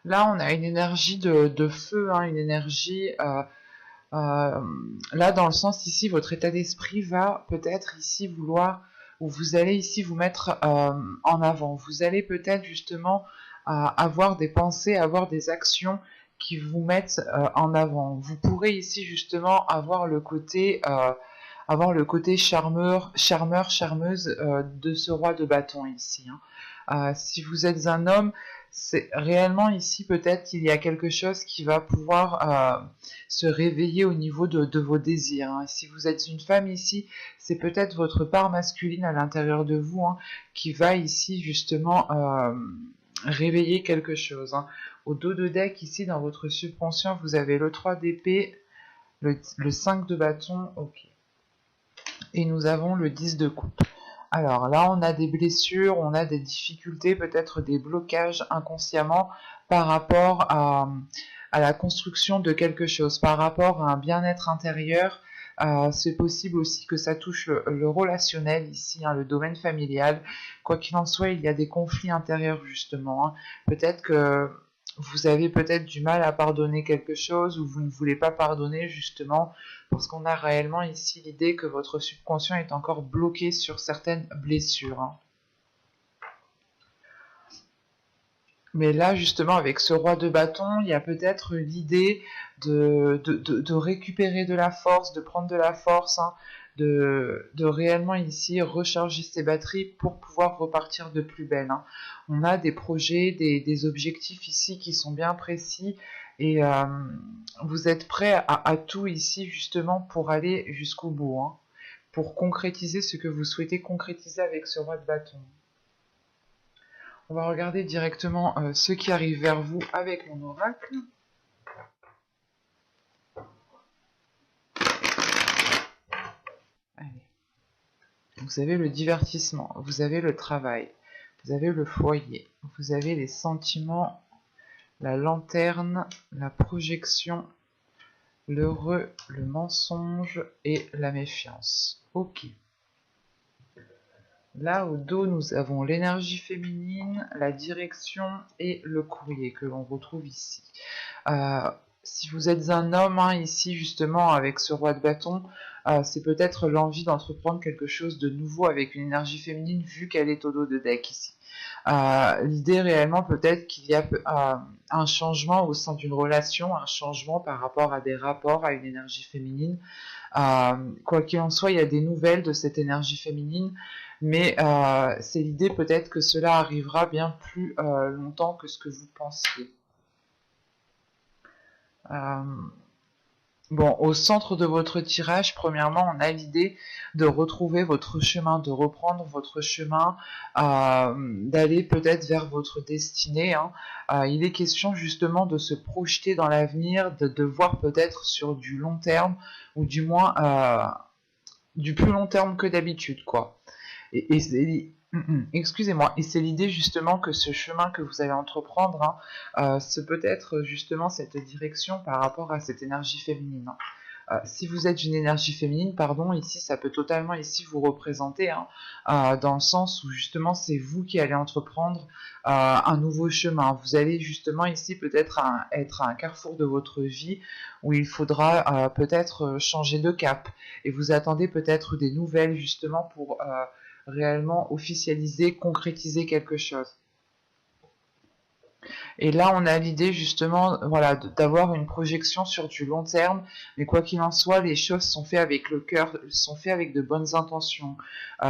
Là, on a une énergie de feu, hein, une énergie... Euh, là, dans le sens ici, votre état d'esprit va peut-être ici vouloir, ou vous allez ici vous mettre en avant. Vous allez peut-être justement avoir des pensées, avoir des actions qui vous mettent en avant. Vous pourrez ici justement avoir le côté charmeuse de ce roi de bâton ici, hein. Si vous êtes un homme, c'est réellement ici peut-être qu'il y a quelque chose qui va pouvoir se réveiller au niveau de vos désirs, hein. Si vous êtes une femme ici, c'est peut-être votre part masculine à l'intérieur de vous, hein, qui va ici justement réveiller quelque chose, hein. Au dos de deck ici dans votre subconscient, vous avez le 3 d'épée, le 5 de bâton, ok. Et nous avons le 10 de coupe. Alors là, on a des blessures, on a des difficultés, peut-être des blocages inconsciemment par rapport à la construction de quelque chose, par rapport à un bien-être intérieur. C'est possible aussi que ça touche le relationnel ici, hein, le domaine familial. Quoi qu'il en soit, il y a des conflits intérieurs justement, hein. Peut-être que vous avez peut-être du mal à pardonner quelque chose ou vous ne voulez pas pardonner justement parce qu'on a réellement ici l'idée que votre subconscient est encore bloqué sur certaines blessures, hein. Mais là, justement, avec ce roi de bâton, il y a peut-être l'idée de récupérer de la force, de prendre de la force, hein, de réellement ici recharger ses batteries pour pouvoir repartir de plus belle, hein. On a des projets, des objectifs ici qui sont bien précis et vous êtes prêt à tout ici justement pour aller jusqu'au bout, hein, pour concrétiser ce que vous souhaitez concrétiser avec ce roi de bâton. On va regarder directement ce qui arrive vers vous avec mon oracle. Allez. Vous avez le divertissement, vous avez le travail, vous avez le foyer, vous avez les sentiments, la lanterne, la projection, l'heureux, le mensonge et la méfiance. Ok. Là, au dos, nous avons l'énergie féminine, la direction et le courrier que l'on retrouve ici. Si vous êtes un homme, hein, ici, justement, avec ce roi de bâton, c'est peut-être l'envie d'entreprendre quelque chose de nouveau avec une énergie féminine, vu qu'elle est au dos de deck ici. L'idée réellement peut-être qu'il y a un changement au sein d'une relation, un changement par rapport à des rapports, à une énergie féminine. Quoi qu'il en soit, il y a des nouvelles de cette énergie féminine, mais c'est l'idée peut-être que cela arrivera bien plus longtemps que ce que vous pensiez. Bon, au centre de votre tirage, premièrement, on a l'idée de retrouver votre chemin, de reprendre votre chemin, d'aller peut-être vers votre destinée, hein. Il est question justement de se projeter dans l'avenir, de voir peut-être sur du long terme, ou du moins du plus long terme que d'habitude, quoi. Et excusez-moi, et c'est l'idée justement que ce chemin que vous allez entreprendre, hein, c'est peut-être justement cette direction par rapport à cette énergie féminine, hein. Si vous êtes une énergie féminine, pardon, ici ça peut totalement ici vous représenter, hein, dans le sens où justement c'est vous qui allez entreprendre un nouveau chemin. Vous allez justement ici peut-être être à un carrefour de votre vie où il faudra peut-être changer de cap et vous attendez peut-être des nouvelles justement pour réellement officialiser, concrétiser quelque chose. Et là, on a l'idée justement, voilà, d'avoir une projection sur du long terme, mais quoi qu'il en soit, les choses sont faites avec le cœur, sont faites avec de bonnes intentions.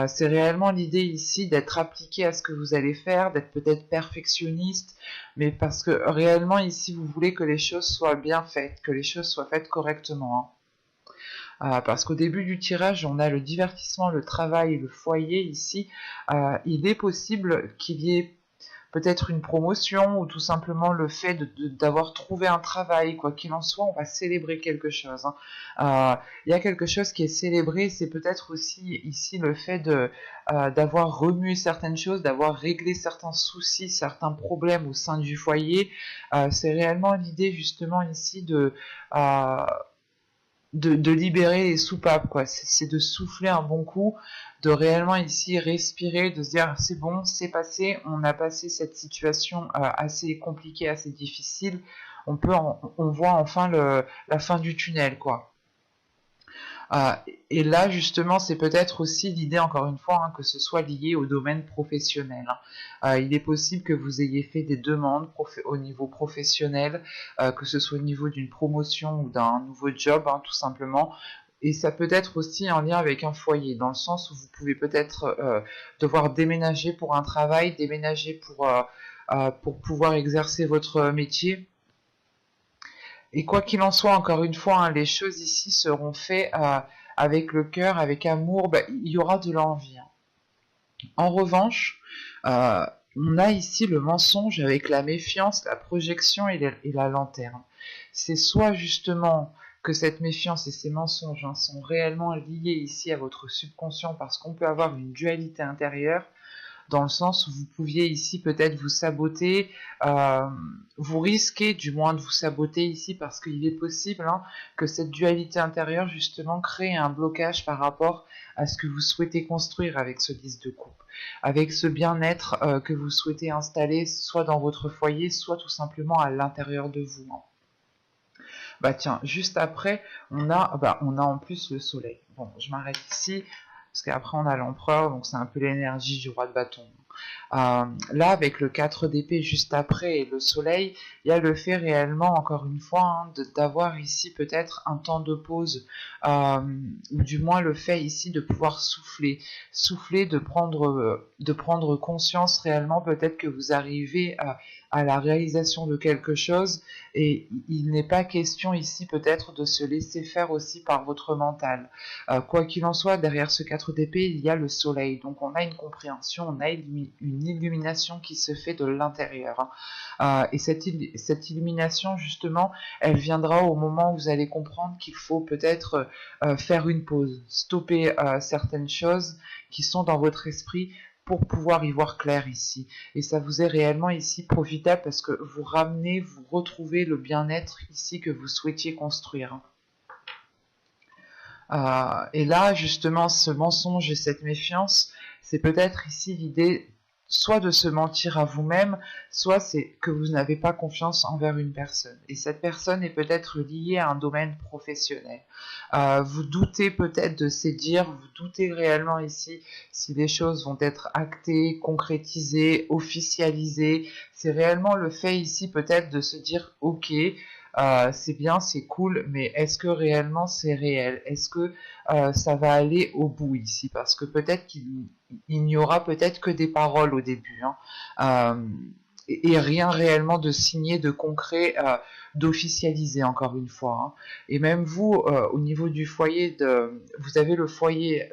C'est réellement l'idée ici d'être appliqué à ce que vous allez faire, d'être peut-être perfectionniste, mais parce que réellement ici, vous voulez que les choses soient bien faites, que les choses soient faites correctement, hein. Parce qu'au début du tirage, on a le divertissement, le travail et le foyer ici. Il est possible qu'il y ait peut-être une promotion ou tout simplement le fait d'avoir trouvé un travail, quoi qu'il en soit, on va célébrer quelque chose, hein. Il y a quelque chose qui est célébré, c'est peut-être aussi ici le fait d'avoir remué certaines choses, d'avoir réglé certains soucis, certains problèmes au sein du foyer. C'est réellement l'idée justement ici de libérer les soupapes, quoi. C'est de souffler un bon coup, de réellement ici respirer, de se dire c'est bon, c'est passé, on a passé cette situation assez compliquée, assez difficile, on voit enfin la fin du tunnel, quoi. Euh, et là, justement, c'est peut-être aussi l'idée, encore une fois, hein, que ce soit lié au domaine professionnel. Hein. Il est possible que vous ayez fait des demandes au niveau professionnel, que ce soit au niveau d'une promotion ou d'un nouveau job, hein, tout simplement. Et ça peut être aussi en lien avec un foyer, dans le sens où vous pouvez peut-être devoir déménager pour un travail, déménager pour pouvoir exercer votre métier. Et quoi qu'il en soit, encore une fois, hein, les choses ici seront faites avec le cœur, avec amour. Bah, il y aura de l'envie. Hein. En revanche, euh, on a ici le mensonge avec la méfiance, la projection et la lanterne. C'est soit justement que cette méfiance et ces mensonges hein, sont réellement liés ici à votre subconscient parce qu'on peut avoir une dualité intérieure dans le sens où vous pouviez ici peut-être vous saboter, euh, vous risquez du moins de vous saboter ici parce qu'il est possible hein, que cette dualité intérieure justement crée un blocage par rapport à ce que vous souhaitez construire avec ce 10 de coupe, avec ce bien-être que vous souhaitez installer soit dans votre foyer, soit tout simplement à l'intérieur de vous. Hein. Bah tiens, juste après, on a en plus le soleil. Bon, je m'arrête ici, parce qu'après on a l'empereur, donc c'est un peu l'énergie du roi de bâton. Là, avec le 4 d'épée juste après et le soleil, il y a le fait réellement, encore une fois, hein, d'avoir ici peut-être un temps de pause, euh, ou du moins le fait ici de pouvoir souffler, de prendre conscience réellement peut-être que vous arrivez à la réalisation de quelque chose et il n'est pas question ici peut-être de se laisser faire aussi par votre mental. Quoi qu'il en soit, derrière ce 4 d'épée, il y a le soleil. Donc on a une compréhension, on a une illumination qui se fait de l'intérieur. Et cette illumination, justement, elle viendra au moment où vous allez comprendre qu'il faut peut-être faire une pause, stopper certaines choses qui sont dans votre esprit pour pouvoir y voir clair ici. Et ça vous est réellement ici profitable parce que vous retrouvez le bien-être ici que vous souhaitiez construire. Et là, justement, ce mensonge et cette méfiance, c'est peut-être ici l'idée soit de se mentir à vous-même, soit c'est que vous n'avez pas confiance envers une personne. Et cette personne est peut-être liée à un domaine professionnel. Vous doutez peut-être de ces dires, vous doutez réellement ici si les choses vont être actées, concrétisées, officialisées. C'est réellement le fait ici peut-être de se dire, ok, c'est bien, c'est cool, mais est-ce que réellement c'est réel? Est-ce que ça va aller au bout ici? Parce que peut-être qu'il n'y aura peut-être que des paroles au début, hein, et rien réellement de signé, de concret, d'officialisé encore une fois. Hein. Et même vous, au niveau du foyer, vous avez le foyer,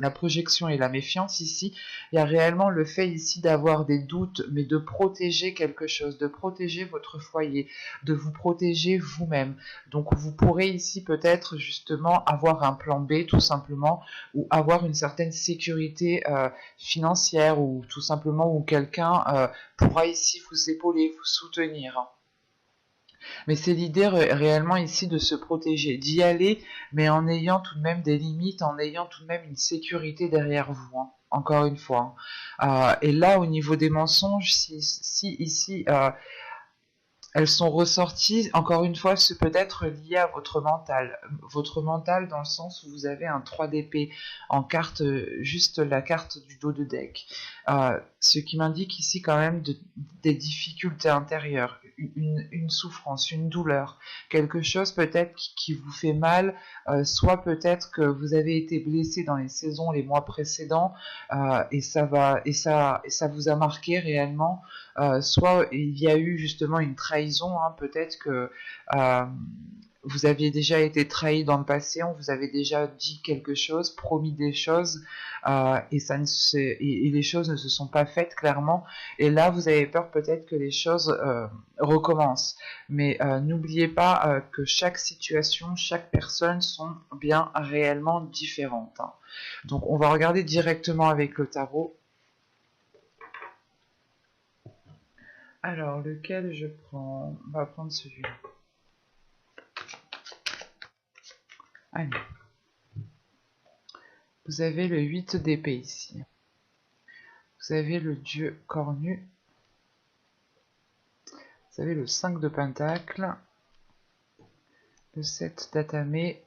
la projection et la méfiance ici, il y a réellement le fait ici d'avoir des doutes, mais de protéger quelque chose, de protéger votre foyer, de vous protéger vous-même. Donc vous pourrez ici peut-être justement avoir un plan B tout simplement, ou avoir une certaine sécurité financière, ou tout simplement où quelqu'un pourra ici vous épauler, vous soutenir. Mais c'est l'idée réellement ici de se protéger, d'y aller, mais en ayant tout de même des limites, en ayant tout de même une sécurité derrière vous. Hein, encore une fois. Et là, au niveau des mensonges, si ici elles sont ressorties, encore une fois, c'est peut-être lié à votre mental. Votre mental dans le sens où vous avez un 3 d'épée en carte, juste la carte du dos de deck. Ce qui m'indique ici quand même des difficultés intérieures, une souffrance, une douleur, quelque chose peut-être qui vous fait mal, soit peut-être que vous avez été blessé dans les saisons, les mois précédents, et ça vous a marqué réellement, soit il y a eu justement une trahison, hein, peut-être que euh, vous aviez déjà été trahi dans le passé, on vous avait déjà dit quelque chose, promis des choses, et les choses ne se sont pas faites clairement, et là vous avez peur peut-être que les choses recommencent. Mais n'oubliez pas que chaque situation, chaque personne sont bien réellement différentes. Hein. Donc on va regarder directement avec le tarot. Alors, lequel je prends? On va prendre celui-là. Allez. Vous avez le 8 d'épée ici. Vous avez le dieu cornu. Vous avez le 5 de pentacle. Le 7 d'atamé.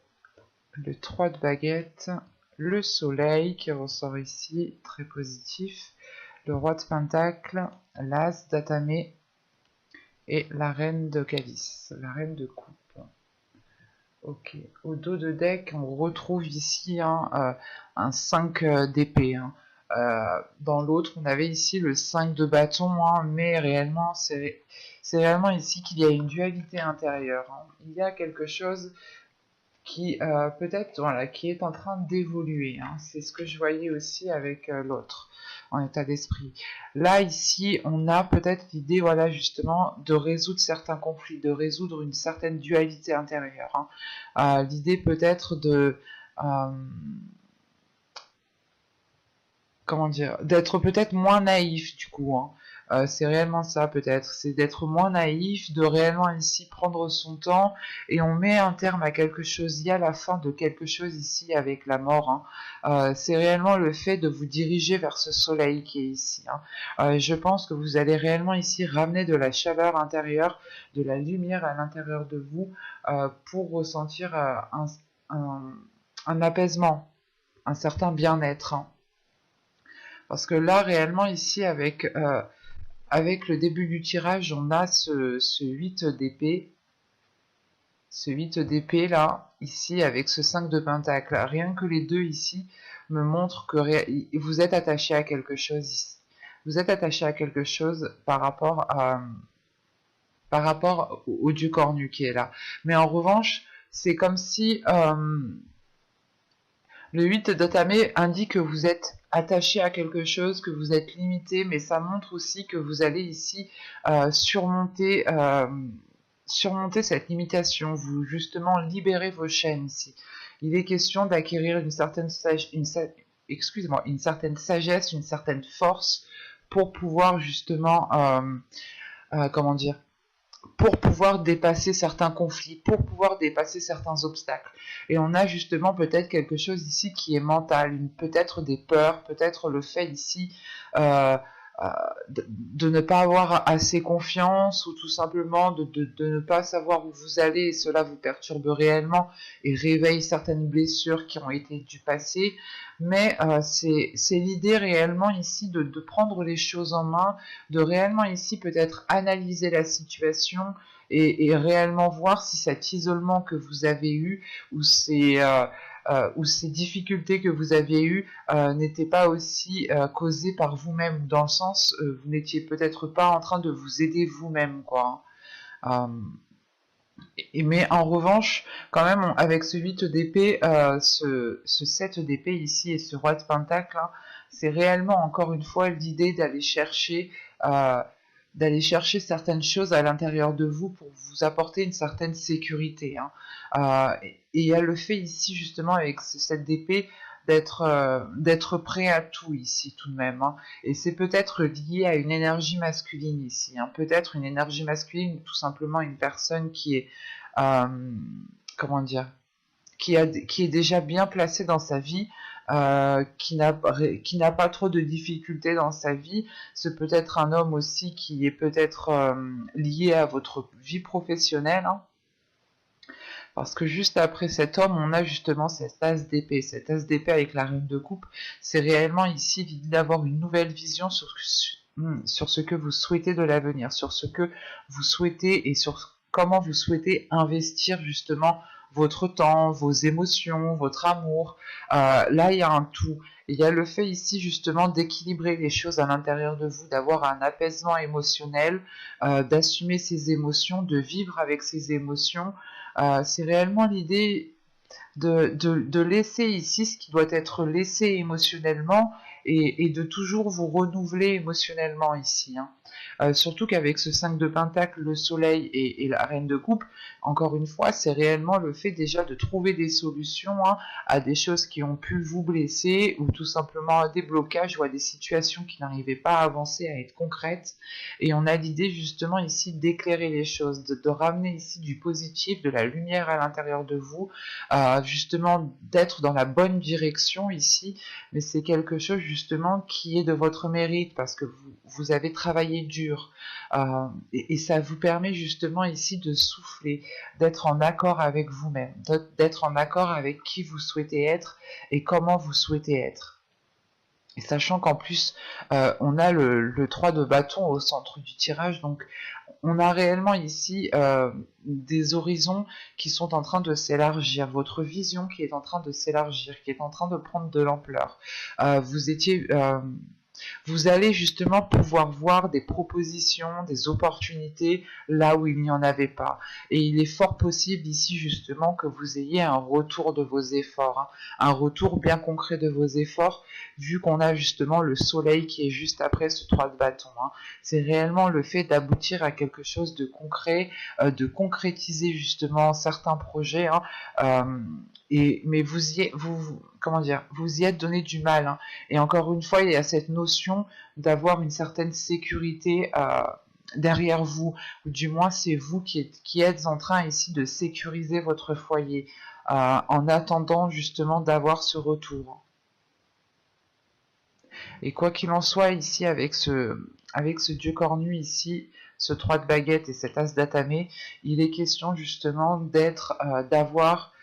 Le 3 de baguette. Le soleil qui ressort ici, très positif. Le roi de pentacle. L'as d'atamé. Et la reine de calice. La reine de coupe. Ok, au dos de deck, on retrouve ici un 5 d'épée. Dans l'autre, on avait ici le 5 de bâton, mais réellement, c'est réellement ici qu'il y a une dualité intérieure. Il y a quelque chose qui peut-être voilà, qui est en train d'évoluer. C'est ce que je voyais aussi avec l'autre en état d'esprit. Là ici, on a peut-être l'idée, voilà, justement, de résoudre certains conflits, de résoudre une certaine dualité intérieure. L'idée peut-être de comment dire, d'être peut-être moins naïf du coup. C'est réellement ça peut-être, c'est d'être moins naïf, de réellement ici prendre son temps et on met un terme à quelque chose. Il y a la fin de quelque chose ici avec la mort. C'est réellement le fait de vous diriger vers ce soleil qui est ici. Je pense que vous allez réellement ici ramener de la chaleur intérieure, de la lumière à l'intérieur de vous pour ressentir un apaisement, un certain bien-être. Parce que là, réellement, ici, avec le début du tirage, on a ce 8 d'épée. Ce 8 d'épée, là, ici, avec ce 5 de pentacle. Rien que les deux, ici, me montrent que vous êtes attaché à quelque chose ici. Vous êtes attaché à quelque chose par rapport au dieu cornu qui est là. Mais en revanche, c'est comme si le 8 d'Atamé indique que vous êtes attaché à quelque chose, que vous êtes limité, mais ça montre aussi que vous allez ici surmonter cette limitation, vous justement libérer vos chaînes ici. Il est question d'acquérir une certaine sagesse, une certaine force pour pouvoir justement, comment dire, pour pouvoir dépasser certains conflits, pour pouvoir dépasser certains obstacles. Et on a justement peut-être quelque chose ici qui est mental, peut-être des peurs, peut-être le fait ici de ne pas avoir assez confiance ou tout simplement de ne pas savoir où vous allez et cela vous perturbe réellement et réveille certaines blessures qui ont été du passé. Mais c'est l'idée réellement ici de prendre les choses en main, de réellement ici peut-être analyser la situation et réellement voir si cet isolement que vous avez eu ou ces difficultés que vous avez eues n'étaient pas aussi causées par vous-même, dans le sens vous n'étiez peut-être pas en train de vous aider vous-même, quoi. Mais en revanche, quand même, avec ce 8 d'épée, ce 7 d'épée ici et ce roi de pentacle, c'est réellement, encore une fois, l'idée d'aller chercher certaines choses à l'intérieur de vous pour vous apporter une certaine sécurité. Et il y a le fait ici, justement, avec ce 7 d'épée, d'être prêt à tout ici tout de même. Et c'est peut-être lié à une énergie masculine ici. Peut-être une énergie masculine, tout simplement une personne qui est comment dire, qui est déjà bien placée dans sa vie, qui n'a pas trop de difficultés dans sa vie. C'est peut-être un homme aussi qui est peut-être lié à votre vie professionnelle. Parce que juste après cet homme, on a justement cette as d'épée. Cette as d'épée avec la reine de coupe, c'est réellement ici l'idée d'avoir une nouvelle vision sur ce que vous souhaitez de l'avenir, sur ce que vous souhaitez et sur comment vous souhaitez investir justement votre temps, vos émotions, votre amour. Là, il y a un tout. Il y a le fait ici justement d'équilibrer les choses à l'intérieur de vous, d'avoir un apaisement émotionnel, d'assumer ses émotions, de vivre avec ses émotions. C'est réellement l'idée de laisser ici ce qui doit être laissé émotionnellement et de toujours vous renouveler émotionnellement ici. Surtout qu'avec ce 5 de Pentacle, le soleil et la reine de coupe, encore une fois, c'est réellement le fait déjà de trouver des solutions hein, à des choses qui ont pu vous blesser ou tout simplement à des blocages ou à des situations qui n'arrivaient pas à avancer, à être concrètes. Et on a l'idée justement ici d'éclairer les choses, de ramener ici du positif, de la lumière à l'intérieur de vous, justement d'être dans la bonne direction ici, mais c'est quelque chose justement qui est de votre mérite parce que vous avez travaillé dur et ça vous permet justement ici de souffler, d'être en accord avec vous-même, d'être en accord avec qui vous souhaitez être et comment vous souhaitez être. Et sachant qu'en plus, on a le 3 de bâton au centre du tirage, donc on a réellement ici des horizons qui sont en train de s'élargir, votre vision qui est en train de s'élargir, qui est en train de prendre de l'ampleur. Vous allez justement pouvoir voir des propositions, des opportunités là où il n'y en avait pas. Et il est fort possible ici justement que vous ayez un retour de vos efforts, hein, un retour bien concret de vos efforts, vu qu'on a justement le soleil qui est juste après ce 3 de bâton. Hein. C'est réellement le fait d'aboutir à quelque chose de concret, de concrétiser justement certains projets. Hein, mais vous y êtes donné du mal. Hein. Et encore une fois, il y a cette notion d'avoir une certaine sécurité derrière vous, ou du moins c'est vous qui êtes en train ici de sécuriser votre foyer en attendant justement d'avoir ce retour. Et quoi qu'il en soit ici avec ce dieu cornu ici, ce 3 de baguette et cet as d'atamé, il est question justement d'avoir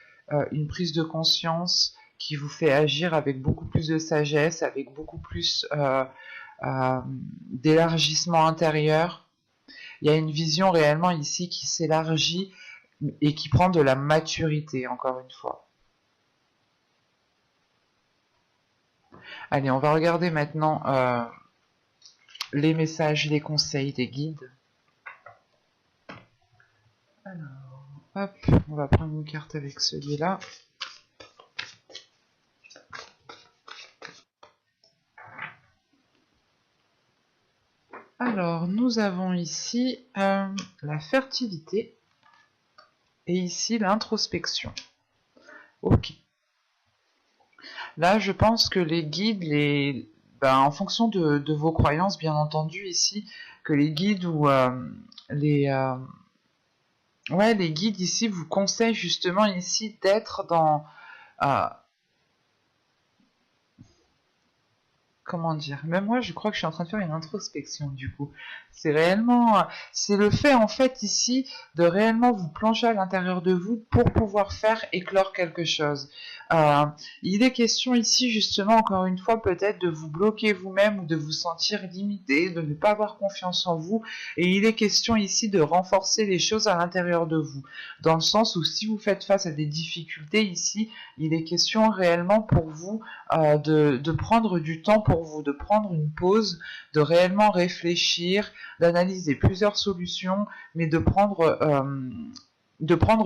une prise de conscience qui vous fait agir avec beaucoup plus de sagesse, avec beaucoup plus d'élargissement intérieur. Il y a une vision réellement ici qui s'élargit et qui prend de la maturité, encore une fois. Allez, on va regarder maintenant les messages, les conseils des guides. Alors, hop, on va prendre une carte avec celui-là. Alors, nous avons ici la fertilité et ici l'introspection. Ok. Là, je pense que les guides, en fonction de vos croyances, bien entendu, ici, que les guides ou les guides ici vous conseillent justement ici d'être dans comment dire, même moi je crois que je suis en train de faire une introspection du coup. C'est le fait en fait ici de réellement vous plonger à l'intérieur de vous pour pouvoir faire éclore quelque chose. Il est question ici justement encore une fois peut-être de vous bloquer vous-même ou de vous sentir limité, de ne pas avoir confiance en vous et il est question ici de renforcer les choses à l'intérieur de vous. Dans le sens où si vous faites face à des difficultés ici, il est question réellement pour vous de prendre du temps pour vous, de prendre une pause, de réellement réfléchir, d'analyser plusieurs solutions, mais de prendre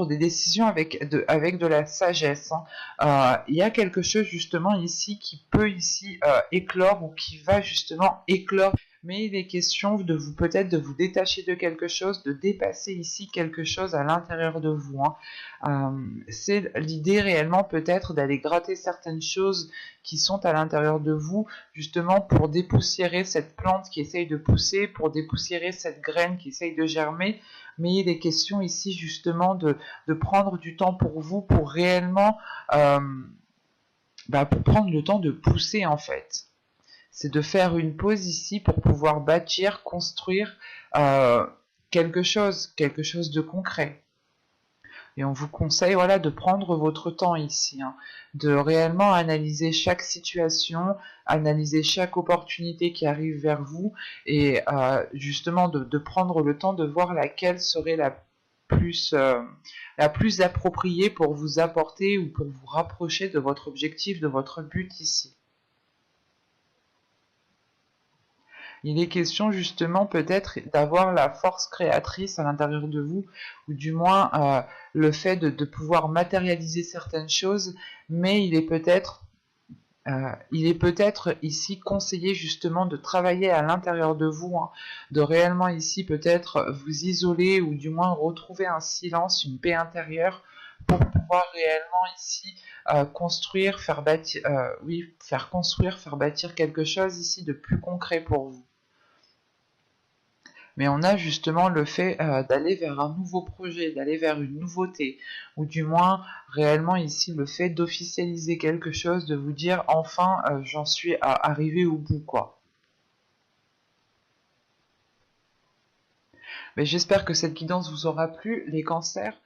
des décisions avec de la sagesse. Hein. Il y a quelque chose justement ici qui peut ici éclore ou qui va justement éclore. Mais il est question de vous peut-être de vous détacher de quelque chose, de dépasser ici quelque chose à l'intérieur de vous. Hein. C'est l'idée réellement peut-être d'aller gratter certaines choses qui sont à l'intérieur de vous, justement pour dépoussiérer cette plante qui essaye de pousser, pour dépoussiérer cette graine qui essaye de germer. Mais il est question ici justement de prendre du temps pour vous, pour réellement pour prendre le temps de pousser en fait. C'est de faire une pause ici pour pouvoir bâtir, construire quelque chose de concret. Et on vous conseille voilà, de prendre votre temps ici, hein, de réellement analyser chaque situation, analyser chaque opportunité qui arrive vers vous et justement de prendre le temps de voir laquelle serait la plus appropriée pour vous apporter ou pour vous rapprocher de votre objectif, de votre but ici. Il est question justement peut-être d'avoir la force créatrice à l'intérieur de vous, ou du moins le fait de pouvoir matérialiser certaines choses, mais il est peut-être Il est peut-être ici conseillé justement de travailler à l'intérieur de vous, hein, de réellement ici peut-être vous isoler ou du moins retrouver un silence, une paix intérieure pour pouvoir réellement ici construire, faire bâtir, oui, faire construire, faire bâtir quelque chose ici de plus concret pour vous. Mais on a justement le fait d'aller vers un nouveau projet, d'aller vers une nouveauté, ou du moins réellement ici le fait d'officialiser quelque chose, de vous dire enfin j'en suis arrivé au bout quoi. Mais j'espère que cette guidance vous aura plu, les cancers.